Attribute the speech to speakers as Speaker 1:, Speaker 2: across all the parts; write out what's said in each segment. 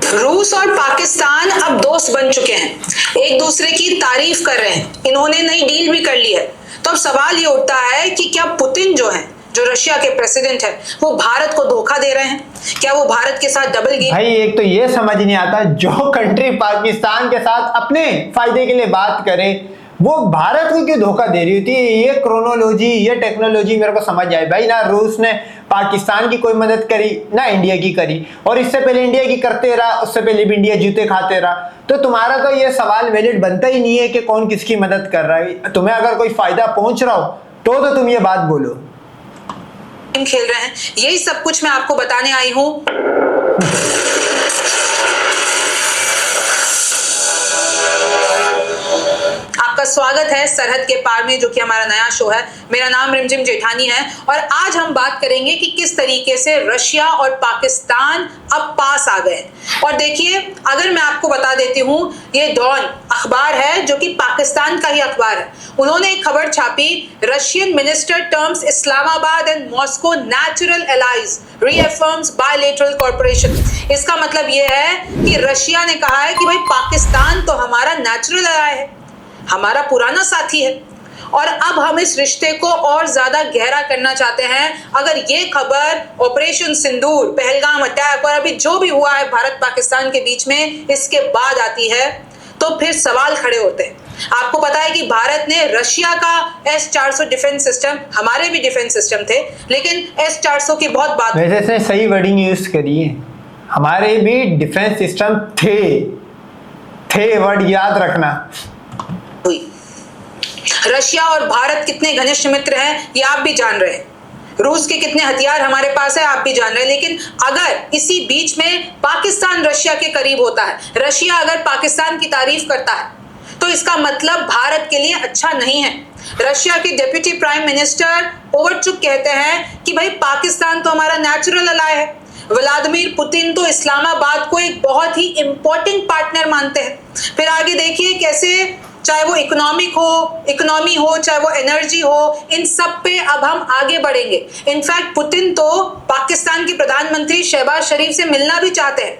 Speaker 1: रूस और पाकिस्तान अब दोस्त बन चुके हैं, एक दूसरे की तारीफ कर रहे हैं, इन्होंने नई डील भी कर ली है। तो अब सवाल ये उठता है कि क्या पुतिन जो रशिया के प्रेसिडेंट है, वो भारत को धोखा दे रहे हैं? क्या वो भारत के साथ डबल गेम?
Speaker 2: भाई एक तो ये समझ नहीं आता, जो कंट्री पाकिस्तान के साथ अपने फायदे के लिए बात करे वो भारत को क्यों धोखा दे रही होती है। ये क्रोनोलॉजी, ये टेक्नोलॉजी मेरे को समझ आई भाई। ना रूस ने पाकिस्तान की कोई मदद करी, ना इंडिया की करी, और इससे पहले इंडिया की करते रहा, उससे पहले भी इंडिया जूते खाते रहा। तो तुम्हारा तो ये सवाल वैलिड बनता ही नहीं है कि कौन किसकी मदद कर रहा है। तुम्हें अगर कोई फायदा पहुंच रहा हो तो तुम ये बात बोलो।
Speaker 1: खेल रहे हैं, यही सब कुछ मैं आपको बताने आई हूं। आपका स्वागत है सरहद के पार में, जो कि हमारा नया शो है। मेरा नाम रिमझिम जेठानी है और आज हम बात करेंगे कि किस तरीके से रशिया और पाकिस्तान अब पास आ गए। और देखिए, अगर मैं आपको बता देती हूं, ये डॉन अखबार है जो कि पाकिस्तान का ही अखबार है। उन्होंने एक खबर छापी, Russian minister terms Islamabad and Moscow natural allies, रीअफर्म्स bilateral corporation. इसका मतलब ये है कि रशिया ने कहा है कि भाई पाकिस्तान तो हमारा नेचुरल एलाय है, हमारा पुराना साथी है, और अब हम इस रिश्ते को और ज्यादा गहरा करना चाहते हैं। अगर ये खबर ऑपरेशन सिंदूर, पहलगाम अटैक और अभी जो भी हुआ है भारत पाकिस्तान के बीच में, इसके बाद आती है, तो फिर सवाल खड़े होते हैं। आपको पता है कि भारत ने रशिया का S-400 डिफेंस सिस्टम, हमारे भी डिफेंस सिस्टम थे, लेकिन S-400 की बहुत बात।
Speaker 2: वैसे इसने सही वर्डिंग यूज करी है, हमारे भी डिफेंस सिस्टम थे वर्ड याद रखना।
Speaker 1: रशिया और भारत कितने घनिष्ठ मित्र हैं ये आप भी जान रहे हैं, रूस के कितने हथियार हमारे पास है आप भी जान रहे हैं। लेकिन अगर इसी बीच में पाकिस्तान रशिया के करीब होता है, रशिया अगर पाकिस्तान की तारीफ करता है, तो इसका मतलब भारत के लिए अच्छा नहीं है। रशिया के डिप्टी प्राइम मिनिस्टर ओवरचुक कहते हैं कि भाई पाकिस्तान तो हमारा नेचुरल अलाय है। व्लादिमीर पुतिन तो इस्लामाबाद को एक बहुत ही इंपॉर्टेंट पार्टनर मानते हैं। फिर आगे देखिए कैसे, चाहे वो इकोनॉमी हो, चाहे वो एनर्जी हो, इन सब पे अब हम आगे बढ़ेंगे। इनफैक्ट पुतिन तो पाकिस्तान के प्रधानमंत्री शहबाज शरीफ से मिलना भी चाहते हैं।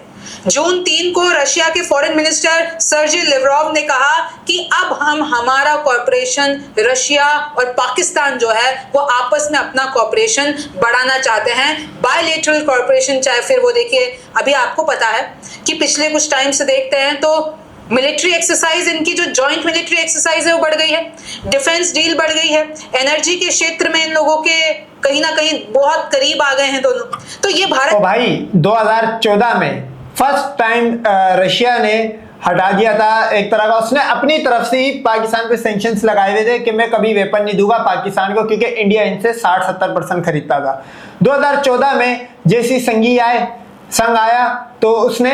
Speaker 1: जून 3 को रशिया के फॉरेन मिनिस्टर सर्जी लेवरोव ने कहा कि अब हम हमारा कॉर्पोरेशन, रशिया और पाकिस्तान जो है वो आपस में अपना कॉर्पोरेशन बढ़ाना चाहते हैं, बायलैटरल कॉर्पोरेशन। चाहे फिर वो देखिए, अभी आपको पता है कि पिछले कुछ टाइम से देखते हैं तो मिलिट्री एक्सरसाइज, इनकी जो जॉइंट मिलिट्री एक्सरसाइज है वो बढ़ गई है, डिफेंस डील बढ़ गई है, एनर्जी के क्षेत्र में इन लोगों के कहीं ना कहीं बहुत करीब आ गए हैं दोनों। तो ये भारत
Speaker 2: भाई 2014 में फर्स्ट टाइम रशिया ने हटा दिया था एक तरह का, उसने अपनी तरफ से ही पाकिस्तान पे सैंक्शंस लगाए हुए थे कि मैं कभी वेपन नहीं दूंगा पाकिस्तान को, क्योंकि इंडिया इनसे 60-70% खरीदता था। 2014 में जैसी संघ आया तो उसने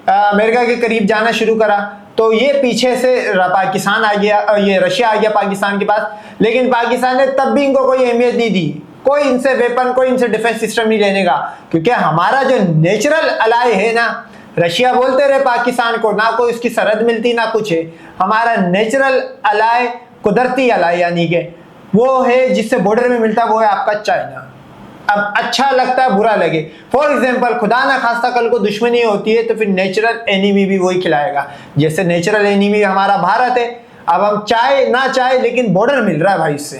Speaker 2: अमेरिका के करीब जाना शुरू करा, तो ये पीछे से पाकिस्तान आ गया, ये रशिया आ गया पाकिस्तान के पास। लेकिन पाकिस्तान ने तब भी इनको कोई अहमियत नहीं दी, कोई इनसे वेपन, कोई इनसे डिफेंस सिस्टम नहीं लेने का, क्योंकि हमारा जो नेचुरल अलाय है ना, रशिया बोलते रहे पाकिस्तान को, ना कोई उसकी सरहद मिलती ना कुछ है। हमारा नेचुरल अलाय, कुदरती अलाय यानी कि वो है जिससे बॉर्डर में मिलता, वो है आपका चाइना। अब अच्छा लगता है बुरा लगे, फॉर एग्जाम्पल खुदा ना खास्ता कल को दुश्मनी होती है तो फिर नेचुरल एनिमी भी वही खिलाएगा। जैसे नेचुरल एनिमी हमारा भारत है, अब हम चाहे ना चाहे लेकिन बॉर्डर मिल रहा है भाई इससे,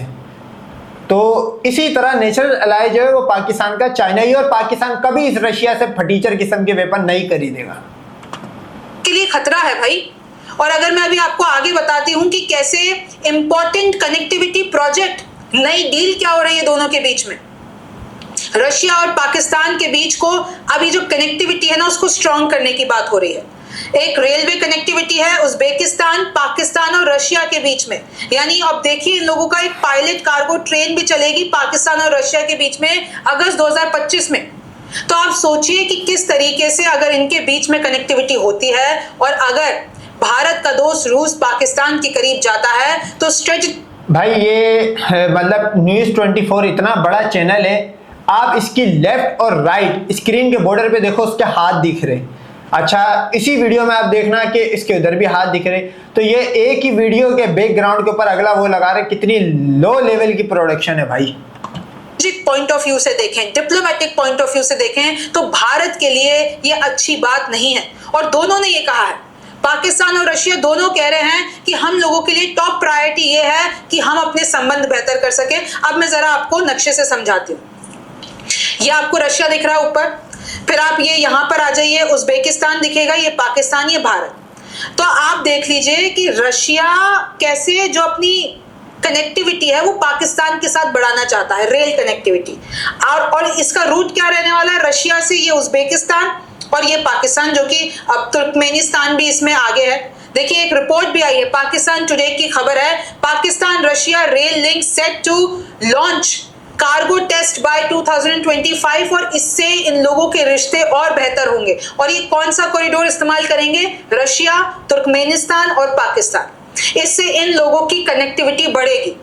Speaker 2: तो इसी तरह नेचुरल अलाय जो है वो पाकिस्तान का चाइना ही, और पाकिस्तान कभी इस रशिया से फटीचर किस्म के वेपन नहीं खरीदेगा।
Speaker 1: के लिए खतरा है भाई। और अगर मैं अभी आपको आगे बताती हूँ कि कैसे इंपॉर्टेंट कनेक्टिविटी प्रोजेक्ट, नई डील क्या हो रही है दोनों के बीच में, रशिया और पाकिस्तान के बीच को अभी जो कनेक्टिविटी है ना उसको स्ट्रॉन्ग करने की बात हो रही है। एक रेलवे कनेक्टिविटी है उज्बेकिस्तान, पाकिस्तान और रशिया के बीच में, यानी अब देखिए इन लोगों का एक पायलट कार्गो ट्रेन भी चलेगी पाकिस्तान और रशिया के बीच में अगस्त 2025 में। तो आप सोचिए कि किस तरीके से अगर इनके बीच में कनेक्टिविटी होती है, और अगर भारत का दोस्त रूस पाकिस्तान के करीब जाता है तो स्ट्रेटेजी।
Speaker 2: भाई ये मतलब न्यूज़ 24 इतना बड़ा चैनल है, आप इसकी लेफ्ट और राइट स्क्रीन के बॉर्डर पे देखो, उसके हाथ दिख रहे। अच्छा, इसी वीडियो में आप देखना कि इसके उधर भी हाथ दिख रहे। तो ये एक ही वीडियो के बैकग्राउंड के ऊपर अगला वो लगा रहे, कितनी लो लेवल की प्रोडक्शन है भाई।
Speaker 1: पॉइंट ऑफ व्यू से देखें, डिप्लोमेटिक पॉइंट ऑफ व्यू से देखें, तो भारत के लिए ये अच्छी बात नहीं है। और दोनों ने ये कहा है, पाकिस्तान और रशिया दोनों कह रहे हैं कि हम लोगों के लिए टॉप प्रायोरिटी ये है कि हम अपने संबंध बेहतर कर सकें। अब मैं जरा आपको नक्शे से समझाती हूँ। ये आपको रशिया दिख रहा है ऊपर, फिर आप ये यहाँ पर आ जाइए, उज्बेकिस्तान दिखेगा, ये पाकिस्तान, ये भारत। तो आप देख लीजिए कि रशिया कैसे जो अपनी कनेक्टिविटी है वो पाकिस्तान के साथ बढ़ाना चाहता है, रेल कनेक्टिविटी। और इसका रूट क्या रहने वाला है, रशिया से ये उज्बेकिस्तान और ये पाकिस्तान, जो कि अब तुर्कमेनिस्तान भी इसमें आगे है। देखिए एक रिपोर्ट भी आई है, पाकिस्तान टुडे की खबर है, Pakistan Russia rail link set to launch cargo test by 2025, और इससे इन लोगों के रिश्ते और बेहतर होंगे। और ये कौन सा कॉरिडोर इस्तेमाल करेंगे, रशिया, तुर्कमेनिस्तान और पाकिस्तान। इससे इन लोगों की कनेक्टिविटी बढ़ेगी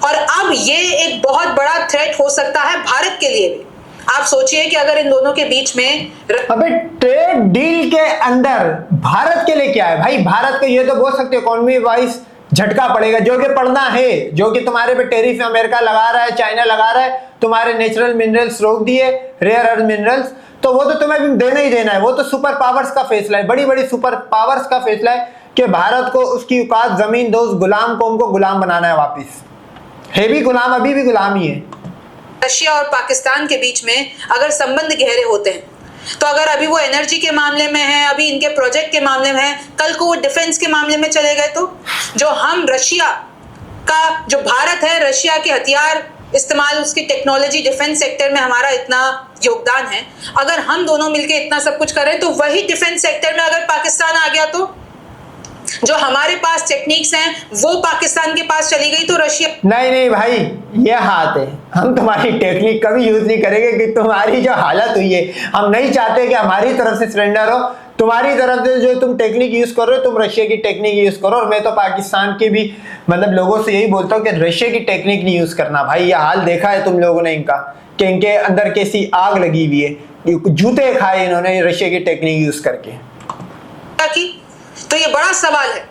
Speaker 1: और अब ये एक बहुत बड़ा थ्रेट हो सकता है भारत के लिए भी। आप सोचिए कि अगर इन दोनों के बीच में
Speaker 2: अबे ट्रेड डील के अंदर भारत के लिए क्या है भाई? भारत को ये तो बोल सकते हो इकोनॉमी वाइज झटका पड़ेगा, जो कि पड़ना है, जो कि तुम्हारे पे टैरिफ अमेरिका लगा रहा है, चाइना लगा रहा है, तुम्हारे नेचुरल मिनरल्स रोक दिए, रेयर अर्थ मिनरल्स, तो वो तो तुम्हें भी देना ही देना है। वो तो सुपर पावर्स का फैसला है, बड़ी बड़ी सुपर पावर्स का फैसला है कि भारत को उसकी औकात जमीन दो, उस गुलाम कौम को गुलाम बनाना है वापिस। है भी गुलाम, अभी भी गुलाम ही है।
Speaker 1: रशिया और पाकिस्तान के बीच में अगर संबंध गहरे होते हैं, तो अगर अभी वो एनर्जी के मामले में है, अभी इनके प्रोजेक्ट के मामले में है, कल को वो डिफेंस के मामले में चले गए, तो जो हम रशिया का, जो भारत है, रशिया के हथियार इस्तेमाल, उसकी टेक्नोलॉजी, डिफेंस सेक्टर में हमारा इतना योगदान है, अगर हम दोनों मिलकर इतना सब कुछ करें, तो वही डिफेंस सेक्टर में अगर पाकिस्तान आ गया, तो जो हमारे पास टेक्निक्स हैं वो पाकिस्तान के पास चली गई, तो रशिया
Speaker 2: नहीं नहीं भाई, ये हाथ है, हम तुम्हारी टेक्निक कभी यूज नहीं करेंगे कि तुम्हारी जो हालत हुई है, हम नहीं चाहते कि हमारी तरफ से सरेंडर हो। तुम्हारी तरफ से जो तुम टेक्निक यूज कर रहे हो, तुम रशिया की टेक्निक यूज करो। और मैं तो पाकिस्तान के भी मतलब लोगों से यही बोलता हूँ कि रशिया की टेक्निक नहीं यूज करना भाई। ये हाल देखा है तुम लोगों ने इनका, कि इनके अंदर कैसी आग लगी हुई है, जूते खाए इन्होंने रशिया की टेक्निक यूज करके।
Speaker 1: तो ये बड़ा सवाल है।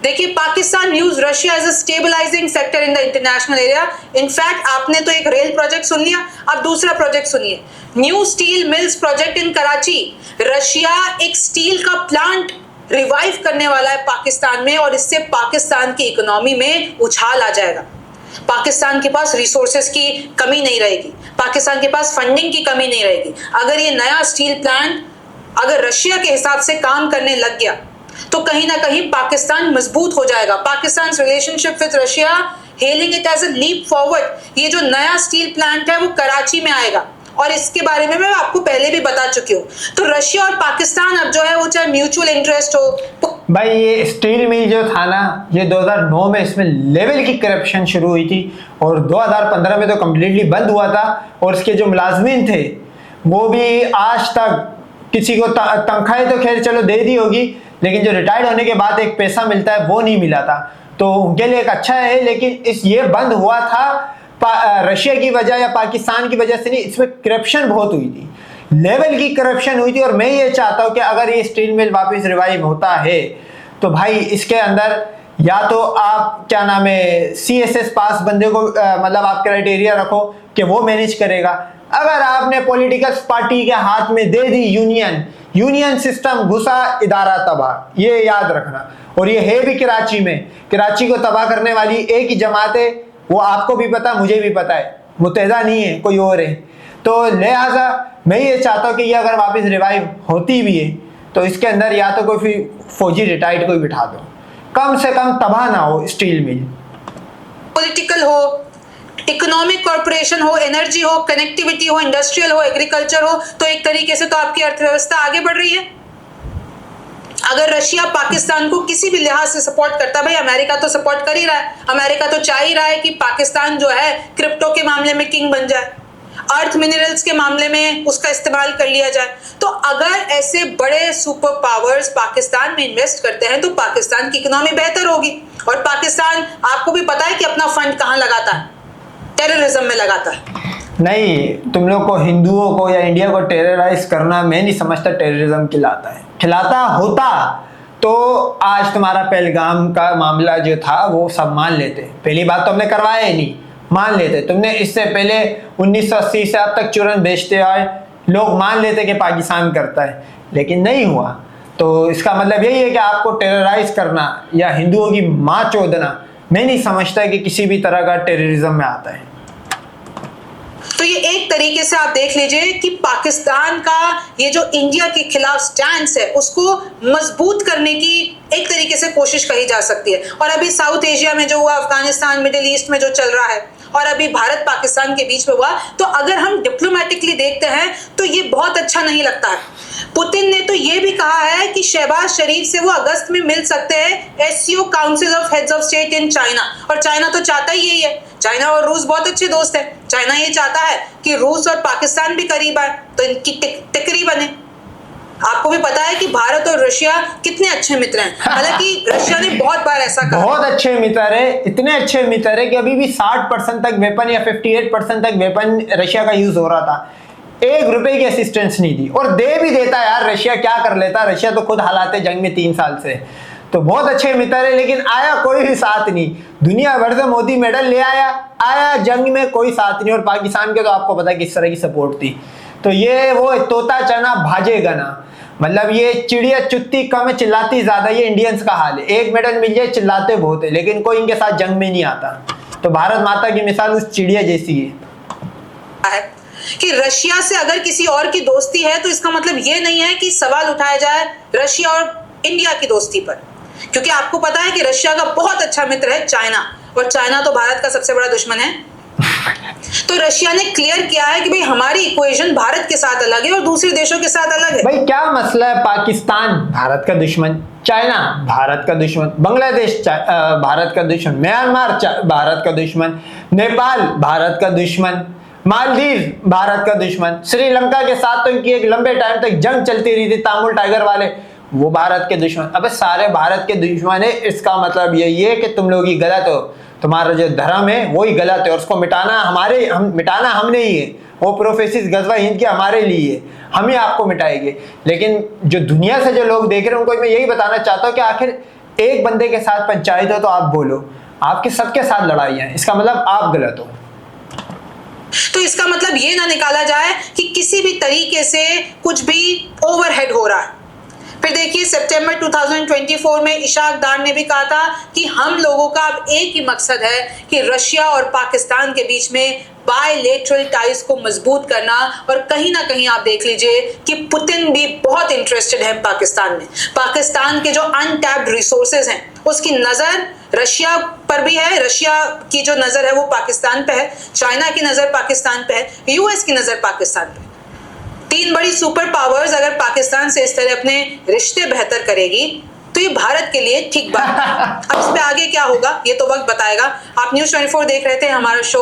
Speaker 1: देखिए, Pakistan views Russia as a stabilising factor in the international area. In fact आपने तो एक रेल प्रोजेक्ट सुन लिया, अब दूसरा प्रोजेक्ट सुनिए, new steel mills project in Karachi. Russia एक स्टील का प्लांट रिवाइव करने वाला है पाकिस्तान में, और इससे पाकिस्तान की इकोनॉमी में उछाल आ जाएगा। पाकिस्तान के पास रिसोर्सेज की कमी नहीं रहेगी, पाकिस्तान के पास फंडिंग की कमी नहीं रहेगी। अगर ये नया स्टील प्लांट अगर रशिया के हिसाब से काम करने लग गया, तो कहीं ना कहीं पाकिस्तान मजबूत हो जाएगा। Pakistan relationship with Russia hailing it as a leap forward. ये जो नया स्टील प्लांट है वो कराची में आएगा, और इसके बारे में मैं आपको पहले भी बता चुकी हूँ। तो रशिया और पाकिस्तान अब जो है वो चाहे म्यूचुअल इंटरेस्ट हो।
Speaker 2: भाई ये स्टील मिल जो था ना, ये 2009 में इसमें लेवल की करप्शन शुरू हुई थी, और 2015 में तो कम्प्लीटली बंद हुआ था। और इसके जो मुलाजमीन थे वो भी आज तक किसी को तनख्वाहें तो खैर चलो दे दी होगी, लेकिन जो रिटायर्ड होने के बाद एक पैसा मिलता है वो नहीं मिला था। तो उनके लिए एक अच्छा है, लेकिन ये बंद हुआ था रशिया की वजह या पाकिस्तान की वजह से नहीं, इसमें करप्शन बहुत हुई थी, लेवल की करप्शन हुई थी। और मैं ये चाहता हूँ कि अगर ये स्टील मिल वापस रिवाइव होता है, तो भाई इसके अंदर या तो आप क्या नाम है CSS पास बंदे को मतलब आप क्राइटेरिया रखो कि वो मैनेज करेगा। अगर आपने पॉलिटिकल पार्टी के हाथ में दे दी यूनियन सिस्टम घुसा, इदारा तबाह, ये याद रखना। और ये है भी कराची में, कराची को तबाह करने वाली एक ही जमात है, वो आपको भी पता, मुझे भी पता है, मुत्तहिदा नहीं है, कोई और है। तो लिहाजा मैं ये चाहता हूँ कि ये अगर वापस रिवाइव होती भी है, तो इसके अंदर या तो कोई फौजी रिटायर्ड कोई बिठा दो, कम से कम तबाह ना हो स्टील मिल।
Speaker 1: पॉलिटिकल हो, इकोनॉमिक कॉर्पोरेशन हो, एनर्जी हो, कनेक्टिविटी हो, इंडस्ट्रियल हो, एग्रीकल्चर हो, तो एक तरीके से तो आपकी अर्थव्यवस्था आगे बढ़ रही है। अगर रशिया पाकिस्तान को किसी भी लिहाज से सपोर्ट करता, भाई अमेरिका तो सपोर्ट कर ही रहा है, अमेरिका तो चाह ही रहा है कि पाकिस्तान जो है क्रिप्टो के मामले में किंग बन जाए, अर्थ मिनरल्स के मामले में उसका इस्तेमाल कर लिया जाए। तो अगर ऐसे बड़े सुपर पावर्स पाकिस्तान में इन्वेस्ट करते हैं, तो पाकिस्तान की इकोनॉमी बेहतर होगी। और पाकिस्तान आपको भी पता है कि अपना फंड कहाँ लगाता है, टेररिज्म में लगाता है।
Speaker 2: नहीं, तुम लोग को हिंदुओं को या इंडिया को टेरराइज करना मैं नहीं समझता टेररिज्म खिलाता होता तो आज तुम्हारा पहलगाम का मामला जो था वो सब मान लेते। पहली बात तो हमने करवाया ही नहीं, मान लेते, तुमने इससे पहले 1980 से अब तक चूरन बेचते आए, लोग मान लेते कि पाकिस्तान करता है, लेकिन नहीं हुआ। तो इसका मतलब यही है कि आपको टेरराइज करना या हिंदुओं की माँ चोदना, मैं नहीं समझता कि किसी भी तरह का टेररिज्म में आता है।
Speaker 1: तो ये एक तरीके से आप देख लीजिए कि पाकिस्तान का ये जो इंडिया के खिलाफ स्टैंड है उसको मजबूत करने की एक तरीके से कोशिश कही जा सकती है। और अभी साउथ एशिया में जो हुआ, अफगानिस्तान, मिडिल ईस्ट में जो चल रहा है, और अभी भारत पाकिस्तान के बीच में हुआ, तो अगर हम डिप्लोमेटिकली देखते हैं तो ये बहुत अच्छा नहीं लगता है। पुतिन ने तो ये भी कहा है कि शहबाज शरीफ से वो अगस्त में मिल सकते हैं SCO council of heads of state in China, और चाइना तो चाहता ही यही है। चाइना और रूस बहुत अच्छे दोस्त हैं। चाइना ये चाहता है कि रूस और पाकिस्तान भी करीब आए तो इनकी टिकरी बने। आपको भी पता है कि भारत और रशिया कितने अच्छे मित्र हैं, हालांकि रशिया ने बहुत बार ऐसा कहा।
Speaker 2: बहुत अच्छे मित्र है, इतने अच्छे मित्र है कि अभी भी 60% तक वेपन या 58% तक वेपन रशिया का यूज हो रहा था, 1 रुपए की असिस्टेंस नहीं दी, और दे भी देता यार। रशिया क्या कर लेता, रशिया तो खुद हालात जंग में 3 साल से। तो बहुत अच्छे मित्र है, लेकिन आया कोई भी साथ नहीं। दुनिया भर से मोदी मेडल ले आया जंग में कोई साथ नहीं, और पाकिस्तान के तो आपको पता है किस तरह की सपोर्ट थी। तो ये वो तोता चना भाजेगा ना, मतलब ये चिड़िया चुत्ती कम है चिल्लाती ज्यादा, ये इंडियंस का हाल है। 1 मेडल मिल जाए चिल्लाते बहुत है, लेकिन कोई इनके साथ जंग में नहीं आता। तो भारत माता की मिसाल उस चिड़िया जैसी है
Speaker 1: कि रशिया से अगर किसी और की दोस्ती है तो इसका मतलब ये नहीं है कि सवाल उठाया जाए रशिया और इंडिया की दोस्ती पर, क्योंकि आपको पता है कि रशिया का बहुत अच्छा मित्र है चाइना, और चाइना तो भारत का सबसे बड़ा दुश्मन है। तो रशिया ने क्लियर किया है कि भाई हमारी इक्वेशन भारत के साथ अलग है और दूसरे देशों के साथ अलग है।
Speaker 2: भाई क्या मसला है, पाकिस्तान भारत का दुश्मन, चाइना भारत का दुश्मन, बांग्लादेश भारत का दुश्मन, म्यांमार भारत का दुश्मन, नेपाल भारत का दुश्मन, मालदीव भारत का दुश्मन, श्रीलंका के साथ तो इनकी एक लंबे टाइम तक जंग चलती रही थी, तामुल टाइगर वाले, वो भारत के दुश्मन। अबे सारे भारत के दुश्मन है, इसका मतलब यही है कि तुम लोग ही गलत हो, तुम्हारा जो धर्म है वही गलत है, और उसको मिटाना हमने ही है। वो प्रोफेसिस गज़वा हिंद के हमारे लिए, हम ही आपको मिटाएंगे। लेकिन जो दुनिया से जो लोग देख रहे हैं उनको मैं यही बताना चाहता हूँ कि आखिर एक बंदे के साथ पंचायत हो तो आप बोलो, आपके सबके साथ लड़ाई है, इसका मतलब आप गलत हो।
Speaker 1: तो इसका मतलब ये ना निकाला जाए कि किसी भी तरीके से कुछ भी ओवरहेड हो रहा है। फिर देखिए सितंबर 2024 में इशाक डार ने भी कहा था कि हम लोगों का अब एक ही मकसद है कि रशिया और पाकिस्तान के बीच में बायलेटरल टाइज को मजबूत करना। और कहीं ना कहीं आप देख लीजिए कि पुतिन भी बहुत इंटरेस्टेड है पाकिस्तान में। पाकिस्तान के जो अनटैप्ड रिसोर्सेज हैं उसकी नजर रशिया पर भी है, रशिया की जो नजर है वो पाकिस्तान पे है, चाइना की नजर पाकिस्तान पे है, यूएस की नजर पाकिस्तान पे। 3 बड़ी सुपर पावर्स अगर पाकिस्तान से इस तरह अपने रिश्ते बेहतर करेगी तो ये भारत के लिए ठीक बात है। अब इस पे आगे क्या होगा ये तो वक्त बताएगा। आप न्यूज़ 24 देख रहे थे, हमारा शो